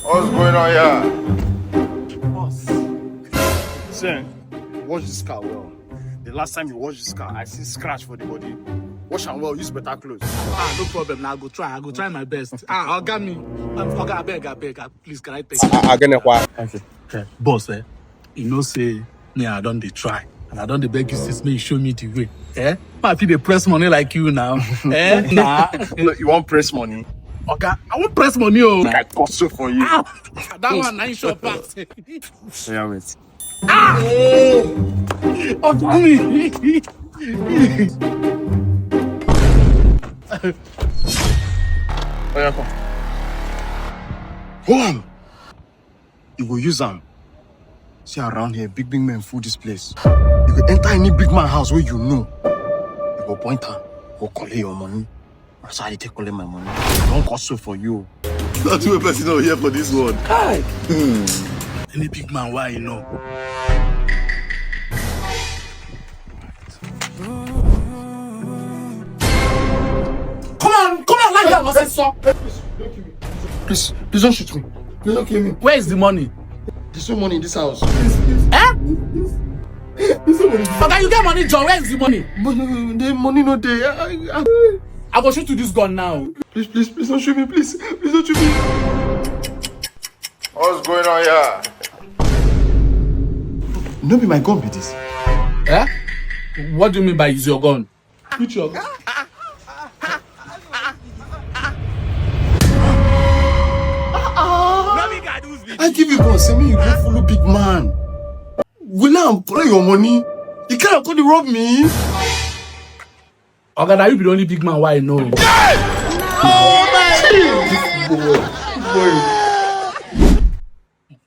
What's going on here? Boss. Sir, wash this car well. The last time you washed this car, I see scratch for the body. Wash am well, use better clothes. No problem. Now I go try my best. Oga me. Oga, I beg. Please, can I take Okay. Boss, you know say me, I don't dey try. And I don't dey beg you since me you show me the way. I feel they press money like you now. Nah. You want press money? Oga, I won't press money, oh. I cost so for you. That one, I sure pass. Yeah, wait. Oga me. Oh, yeah, come. Hold on. You go use them. See around here, big men full this place. You go enter any big man house where you know. You go point am, go collect your money. That's how they take collect my money. Don't cost so for you. Not two person over here for this one. Hi. Any big man, why you know? Come on, like that, what's stop? Please don't shoot me. Please don't kill me. Where is the money? There's no money in this house. There's no money. Okay, you get money, John. Where is the money? The money not there. I go shoot you this gun now. Please don't shoot me, please. Please don't shoot me. What's going on here? No be my gun be this. What do you mean by use your gun? Which your gun? I give you gun, say me you go follow big man. Will I collect your money? You can't go to rob me. Okay, now you be the only big man why I know.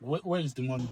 Where is the money?